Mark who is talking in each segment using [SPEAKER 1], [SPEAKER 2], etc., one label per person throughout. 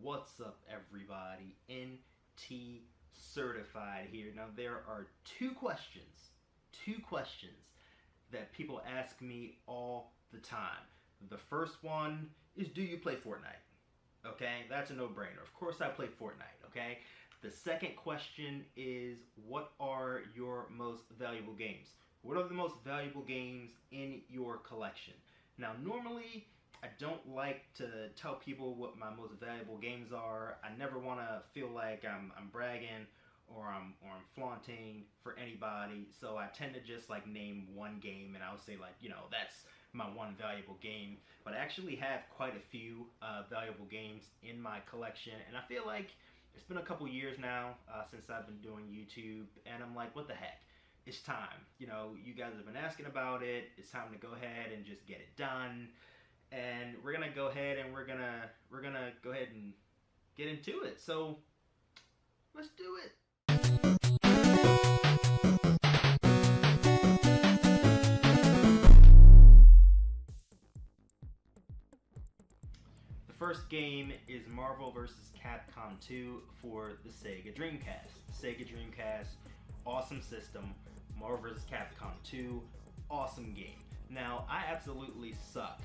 [SPEAKER 1] What's up, everybody? NTCertified here. Now, there are two questions that people ask me all the time. The first one is, do you play Fortnite? Okay, that's a no-brainer. Of course I play Fortnite, okay? The second question is, what are your most valuable games? What are the most valuable games in your collection? Now, normally, I don't like to tell people what my most valuable games are. I never want to feel like I'm bragging or I'm flaunting for anybody. So I tend to just like name one game and I'll say like, you know, that's my one valuable game. But I actually have quite a few valuable games in my collection, and I feel like it's been a couple years now since I've been doing YouTube, and I'm like, what the heck? It's time. You know, you guys have been asking about it. It's time to go ahead and just get it done. And we're gonna go ahead and we're gonna go ahead and get into it. So let's do it. The first game is Marvel vs. Capcom 2 for the Sega Dreamcast. Sega Dreamcast, awesome system. Marvel vs. Capcom 2, awesome game. Now, I absolutely suck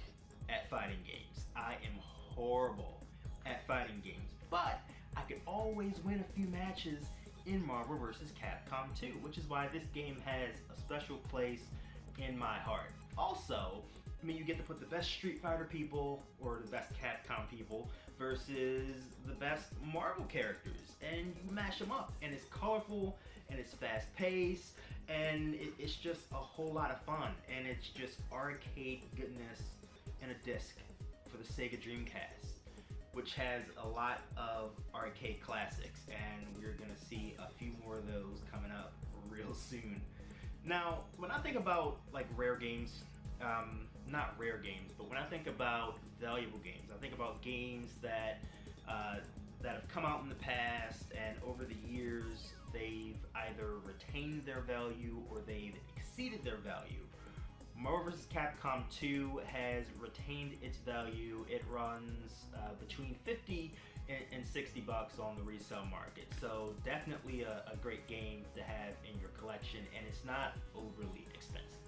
[SPEAKER 1] at fighting games. I am horrible at fighting games, but I could always win a few matches in Marvel vs. Capcom 2, which is why this game has a special place in my heart. Also, I mean, you get to put the best Street Fighter people or the best Capcom people versus the best Marvel characters, and you mash them up, and it's colorful, and it's fast-paced, and it's just a whole lot of fun, and it's just arcade goodness and a disc for the Sega Dreamcast, which has a lot of arcade classics, and we're gonna see a few more of those coming up real soon. Now, when I think about like rare games, not rare games, but when I think about valuable games, I think about games that have come out in the past, and over the years they've either retained their value or they've exceeded their value. Marvel vs. Capcom 2 has retained its value. It runs between 50 and 60 bucks on the resale market. So definitely a great game to have in your collection, and it's not overly expensive.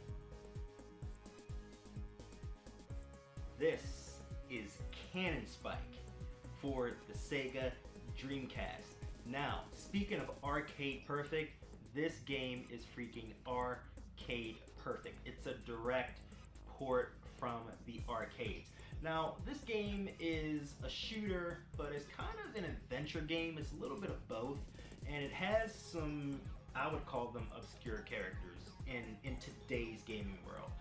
[SPEAKER 1] This is Canon Spike for the Sega Dreamcast. Now, speaking of arcade perfect, this game is freaking arcade perfect. It's a direct port from the arcades. Now, this game is a shooter, but it's kind of an adventure game. It's a little bit of both, and it has some, I would call them, obscure characters in today's gaming world.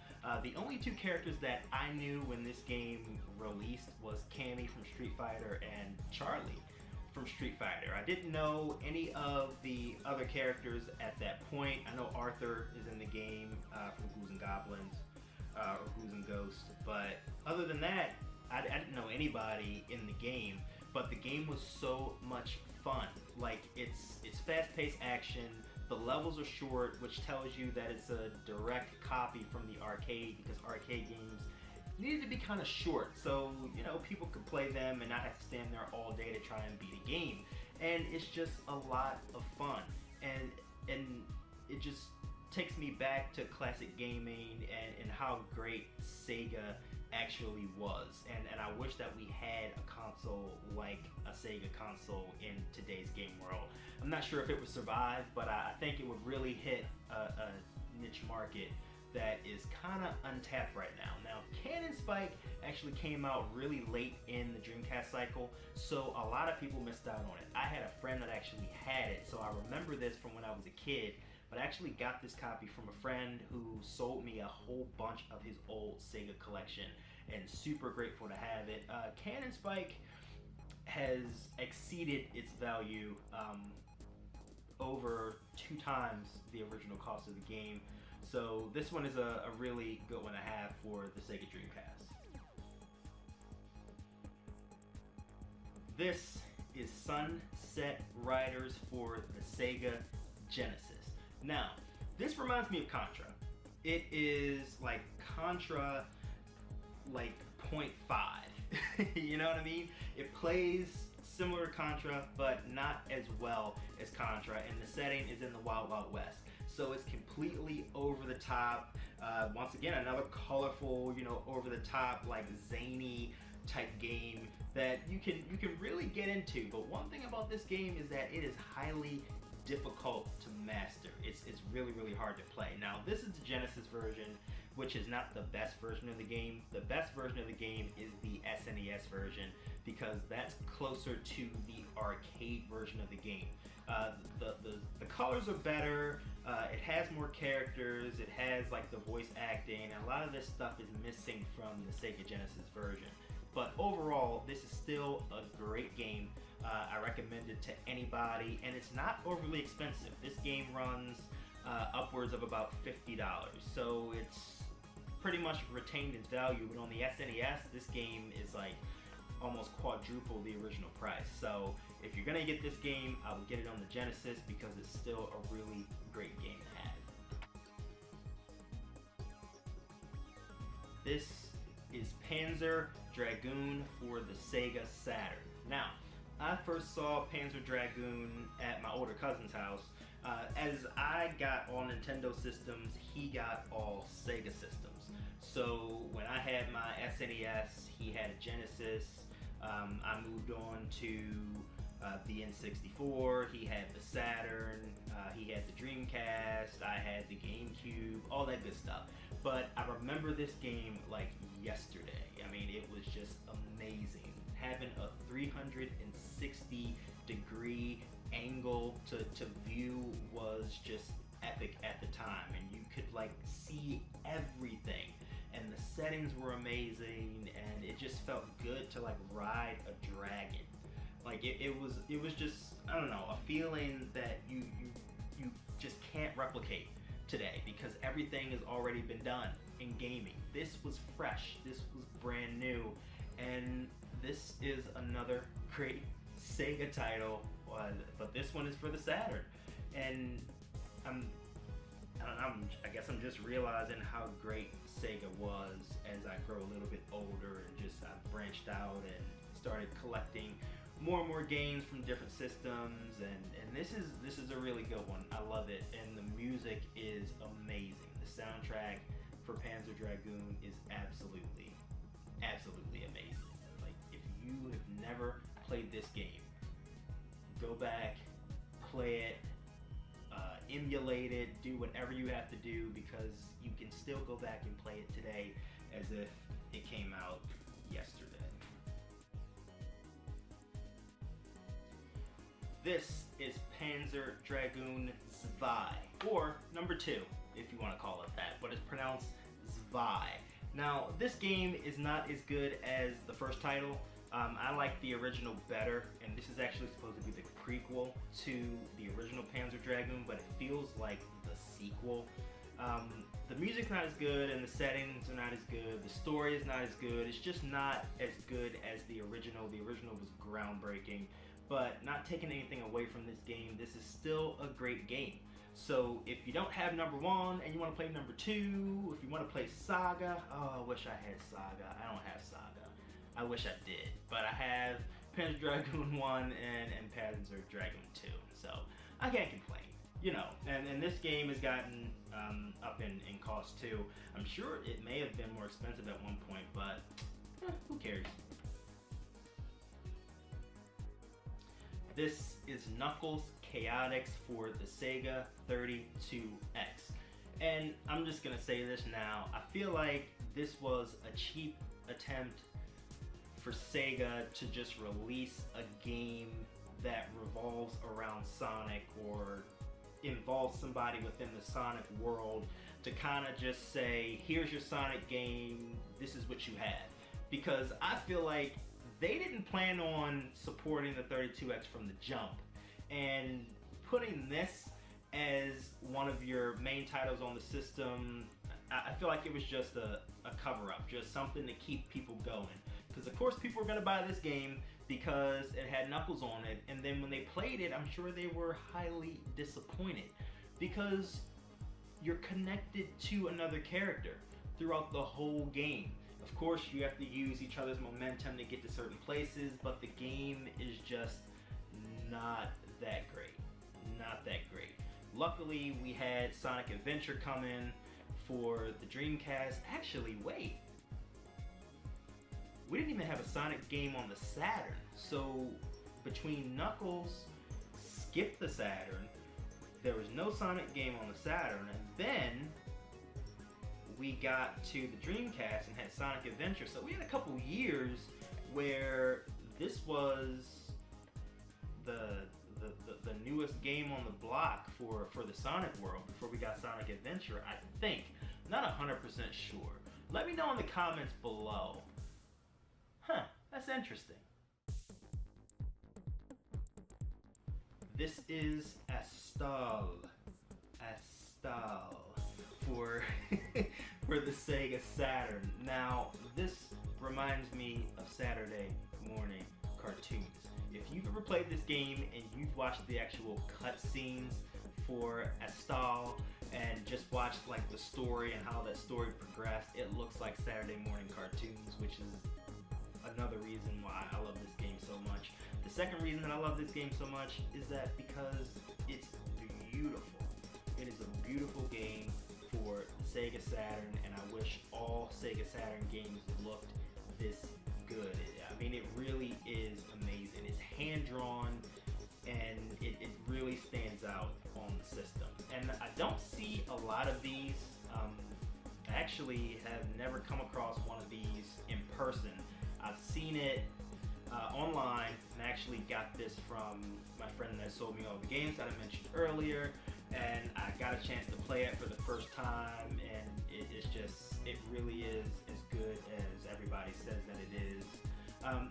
[SPEAKER 1] The only two characters that I knew when this game released was Cammy from Street Fighter and Charlie from Street Fighter. I didn't know any of the other characters at that point. I know Arthur is in the game from Ghouls and Goblins, or Ghouls and Ghosts, but other than that, I didn't know anybody in the game. But the game was so much fun. Like, it's fast-paced action. The levels are short, which tells you that it's a direct copy from the arcade, because arcade games needed to be kind of short, so you know, people could play them and not have to stand there all day to try and beat a game. And it's just a lot of fun, and it just takes me back to classic gaming and how great Sega actually was. And I wish that we had a console like a Sega console in today's game world. I'm not sure if it would survive, but I think it would really hit a niche market that is kind of untapped right now. Now, Canon Spike actually came out really late in the Dreamcast cycle, so a lot of people missed out on it. I had a friend that actually had it, so I remember this from when I was a kid, but I actually got this copy from a friend who sold me a whole bunch of his old Sega collection, and super grateful to have it. Canon Spike has exceeded its value over 2 times the original cost of the game. So this one is a really good one to have for the Sega Dreamcast. This is Sunset Riders for the Sega Genesis. Now, this reminds me of Contra. It is like Contra, like 0.5. You know what I mean? It plays similar to Contra, but not as well as Contra, and the setting is in the Wild Wild West. So it's completely over the top. Once again, another colorful, you know, over the top, like zany type game that you can really get into. But one thing about this game is that it is highly difficult to master. It's really hard to play. Now this is the Genesis version, which is not the best version of the game. The best version of the game is the SNES version, because that's closer to the arcade version of the game. The colors are better, it has more characters, it has like the voice acting, and a lot of this stuff is missing from the Sega Genesis version. But overall, this is still a great game. I recommend it to anybody, and it's not overly expensive. This game runs upwards of about $50, so it's pretty much retained its value. But on the SNES, this game is like almost quadruple the original price. So if you're gonna get this game, I would get it on the Genesis, because it's still a really great game to have. This is Panzer Dragoon for the Sega Saturn. Now, I first saw Panzer Dragoon at my older cousin's house. As I got all Nintendo systems, he got all Sega systems. So when I had my SNES, he had a Genesis. I moved on to the N64, he had the Saturn, he had the Dreamcast, I had the GameCube, all that good stuff. But I remember this game like yesterday. I mean, it was just amazing. Having a 360 degree angle to view was just epic at the time, and you could like see everything, and the settings were amazing, and it just felt good to like ride a dragon. Like it was just, I don't know, a feeling that you just can't replicate today, because everything has already been done in gaming. This was fresh, this was brand new, and this is another great Sega title, but this one is for the Saturn. And I guess I'm just realizing how great Sega was as I grow a little bit older, and just I branched out and started collecting more and more games from different systems, and this is a really good one. I love it, and the music is amazing. The soundtrack for Panzer Dragoon is absolutely amazing. Like, if you have never played this game, go back, play it, emulate it, do whatever you have to do, because you can still go back and play it today as if it came out yesterday. This is Panzer Dragoon Spy, or number 2, if you want to call it that, but it's pronounced Spy. Now, this game is not as good as the first title. I like the original better, and this is actually supposed to be the prequel to the original Panzer Dragoon, but it feels like the sequel. The music's not as good, and the settings are not as good. The story is not as good. It's just not as good as the original. The original was groundbreaking, but not taking anything away from this game, this is still a great game. So if you don't have number 1 and you want to play number 2, if you want to play Saga, oh, I wish I had Saga. I don't have Saga. I wish I did, but I have Panzer Dragoon 1 and Panzer Dragoon 2, so I can't complain, you know. And this game has gotten up in cost too. I'm sure it may have been more expensive at one point, but who cares? This is Knuckles Chaotix for the Sega 32X. And I'm just gonna say this now, I feel like this was a cheap attempt for Sega to just release a game that revolves around Sonic, or involves somebody within the Sonic world, to kind of just say, here's your Sonic game, this is what you have. Because I feel like they didn't plan on supporting the 32X from the jump, and putting this as one of your main titles on the system, I feel like it was just a cover-up, just something to keep people going. Because of course people were going to buy this game because it had Knuckles on it, and then when they played it, I'm sure they were highly disappointed, because you're connected to another character throughout the whole game. Of course, you have to use each other's momentum to get to certain places, but the game is just not that great. Not that great. Luckily, we had Sonic Adventure come in for the Dreamcast. Actually, wait. We didn't even have a Sonic game on the Saturn. So, between Knuckles, skip the Saturn, there was no Sonic game on the Saturn, and then we got to the Dreamcast and had Sonic Adventure. So we had a couple years where this was the newest game on the block for the Sonic world before we got Sonic Adventure, I think. Not 100% sure. Let me know in the comments below. Huh, that's interesting. This is Astal for for the Sega Saturn. Now, this reminds me of Saturday morning cartoons. If you've ever played this game and you've watched the actual cutscenes for Astal and just watched like the story and how that story progressed, it looks like Saturday morning cartoons, which is another reason why I love this game so much. The second reason that I love this game so much is that because it's beautiful. It is a beautiful game for the Sega Saturn, and I wish all Sega Saturn games looked this good. I mean, it really is amazing. It's hand-drawn, and it really stands out on the system. And I don't see a lot of these. I actually have never come across one of these in person. I've seen it online, and actually got this from my friend that sold me all the games that I mentioned earlier, and I got a chance to play it for the first time, and it really is as good as everybody says that it is.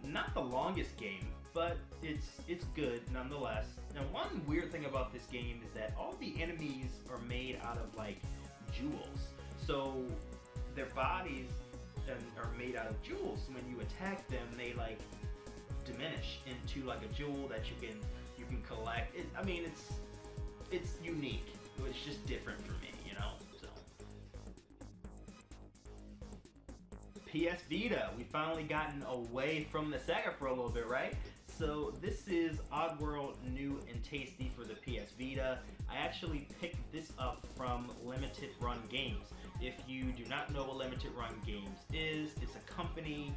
[SPEAKER 1] Not the longest game, but it's good nonetheless. Now, one weird thing about this game is that all the enemies are made out of like jewels, so their bodies are made out of jewels. So when you attack them, they like diminish into like a jewel that you can collect. I mean, it's unique. It's just different for me, you know. So PS Vita, we finally gotten away from the Sega for a little bit, right? So this is Oddworld New and Tasty for the PS Vita. I actually picked this up from Limited Run Games. If you do not know what Limited Run Games is, it's a company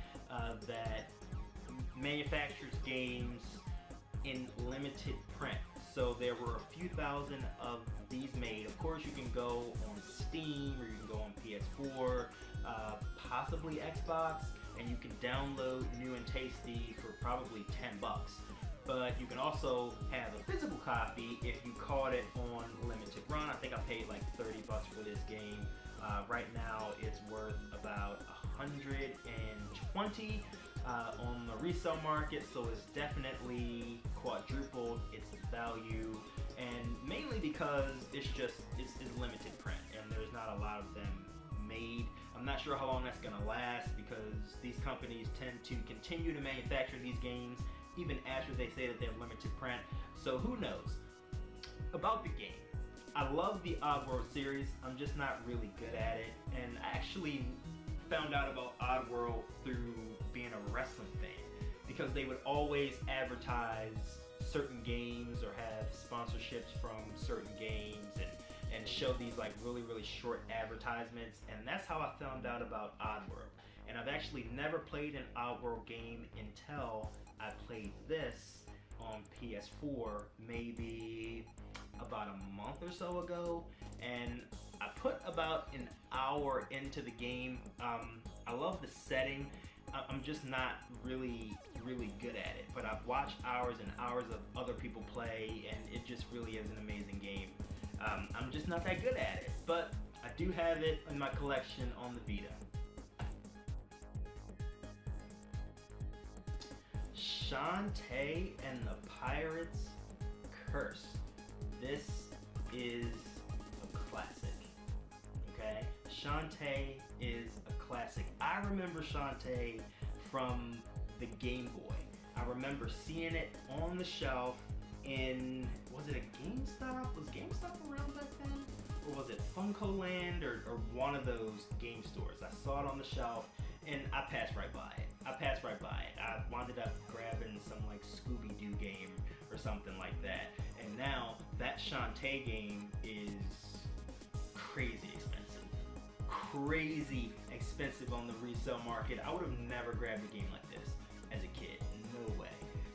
[SPEAKER 1] that manufactures games in limited print. So there were a few thousand of these made. Of course, you can go on Steam or you can go on PS4, possibly Xbox, and you can download New and Tasty for probably 10 bucks. But you can also have a physical copy if you caught it on Limited Run. I think I paid like 30 bucks for this game. Right now it's worth about 120 on the resale market, so it's definitely quadrupled its value, and mainly because it's limited print and there's not a lot of them made. I'm not sure how long that's gonna last because these companies tend to continue to manufacture these games even after they say that they're limited print, so who knows. About the game, I love the Oddworld series. I'm just not really good at it, and I actually found out about Oddworld through being a wrestling fan, because they would always advertise certain games or have sponsorships from certain games and show these like really short advertisements, and that's how I found out about Oddworld. And I've actually never played an Oddworld game until I played this on PS4 maybe about a month or so ago, and I put about an hour into the game. I love the setting. I'm just not really good at it, but I've watched hours and hours of other people play, and it just really is an amazing game. I'm just not that good at it, but I do have it in my collection on the Vita. Shantae and the Pirate's Curse. This is a classic, okay? Shantae is a classic. I remember Shantae from the Game Boy. I remember seeing it on the shelf in, was it a GameStop? Was GameStop around back then? Or was it Funko Land or one of those game stores? I saw it on the shelf and I passed right by it. I wound up grabbing some like Scooby-Doo game or something like that. And now that Shantae game is crazy expensive. Crazy expensive on the resale market. I would have never grabbed a game like this as a kid. No way.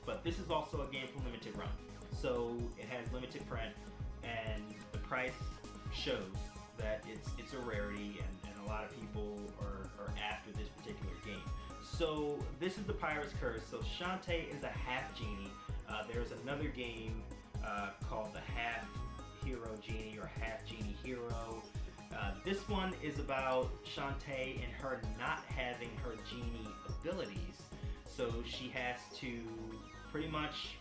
[SPEAKER 1] But this is also a game for limited run. So it has limited print, and the price shows that it's a rarity, and a lot of people are after this particular game. So this is the Pirate's Curse. So Shantae is a half genie. There's another game called the Half Hero Genie or Half Genie Hero. This one is about Shantae and her not having her genie abilities. So she has to pretty much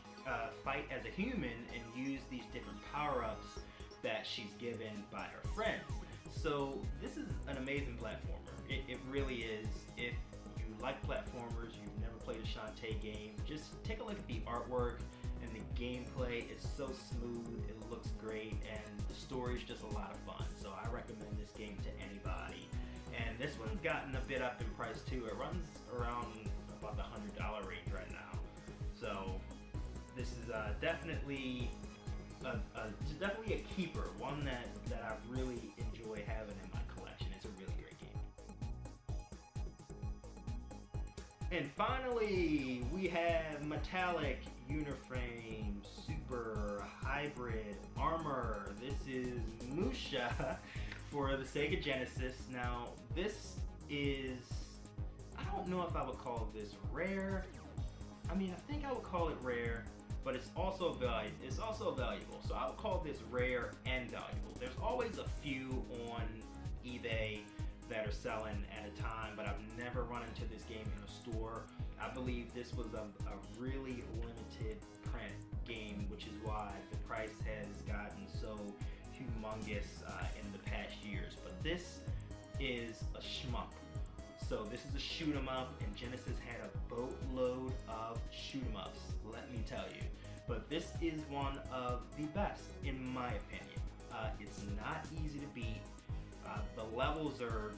[SPEAKER 1] fight as a human and use these different power-ups that she's given by her friends. So this is an amazing platformer. It really is. If you like platformers, you've never played a Shantae game, just take a look at the artwork and the gameplay. It's so smooth, it looks great, and the story is just a lot of fun. So I recommend this game to anybody. And this one's gotten a bit up in price too. It runs around about the $100 range right now. So this is definitely a keeper, one that I really enjoy having in my collection. It's a really great game. And finally, we have Metallic Uniframe Super Hybrid Armor. This is Musha for the Sega Genesis. Now, this is, I don't know if I would call this rare. I mean, I think I would call it rare, but it's also valuable. So I would call this rare and valuable. There's always a few on eBay that are selling at a time, but I've never run into this game in a store. I believe this was a really limited print game, which is why the price has gotten so humongous in the past years. But this is a shmup. So this is a shoot 'em up, and Genesis had a boatload of shoot 'em ups, let me tell you. But this is one of the best, in my opinion. It's not easy to beat. The levels are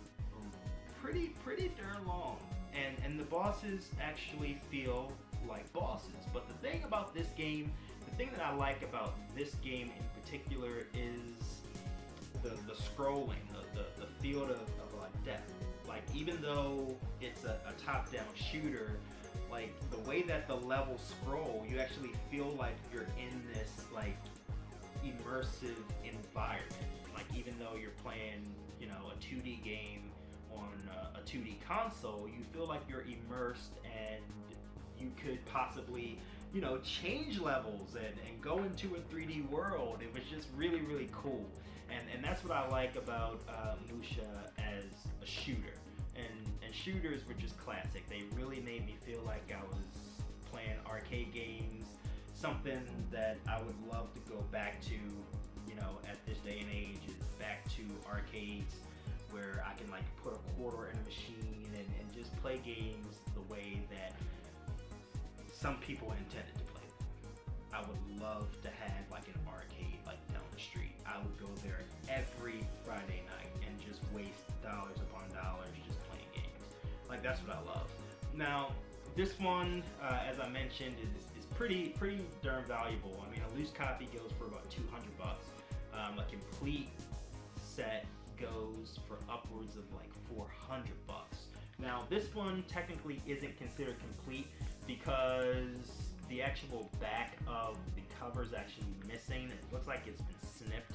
[SPEAKER 1] pretty darn long, and the bosses actually feel like bosses. But the thing about this game, the thing that I like about this game in particular is the scrolling, the field of like depth. Like, even though it's a top-down shooter, like the way that the levels scroll, you actually feel like you're in this like immersive environment. Like, even though you're playing, you know, a 2D game on a 2D console, you feel like you're immersed, and you could possibly, you know, change levels and go into a 3D world. It was just really cool. And that's what I like about Musha as a shooter. And shooters were just classic. They really made me feel like I was playing arcade games, something that I would love to go back to, you know, at this day and age, is back to arcades where I can like put a quarter in a machine and just play games the way that some people intended to play them. I would love to have like an arcade like down the street. I would go there every Friday night and just waste dollars upon dollars just playing games. Like, that's what I love. Now, this one, as I mentioned, is pretty darn valuable. I mean, a loose copy goes for about $200. A complete set goes for upwards of like $400. Now, this one technically isn't considered complete because the actual back of the cover is actually missing. It looks like it's been snipped.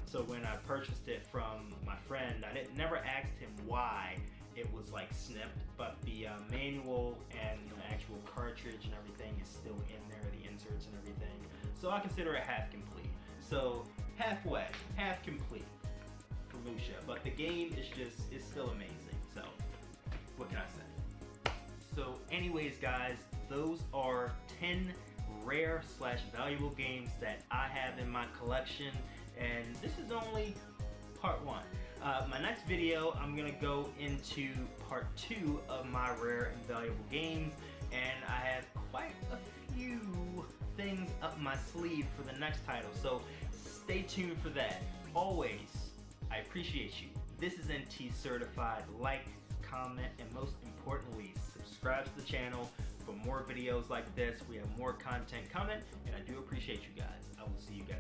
[SPEAKER 1] So when I purchased it from my friend, I never asked him why it was like snipped, but the manual and the actual cartridge and everything is still in there, the inserts and everything. So I consider it half complete. So halfway, half complete for Musha, but the game is still amazing. So what can I say? So anyways, guys, those are 10 rare / valuable games that I have in my collection, and this is only part 1. My next video, I'm gonna go into part 2 of my rare and valuable games, and I have quite a few things up my sleeve for the next title, so stay tuned for that. Always, I appreciate you. This is NTCertified. Like, comment, and most importantly, subscribe to the channel for more videos like this. We have more content coming, and I do appreciate you guys. I will see you guys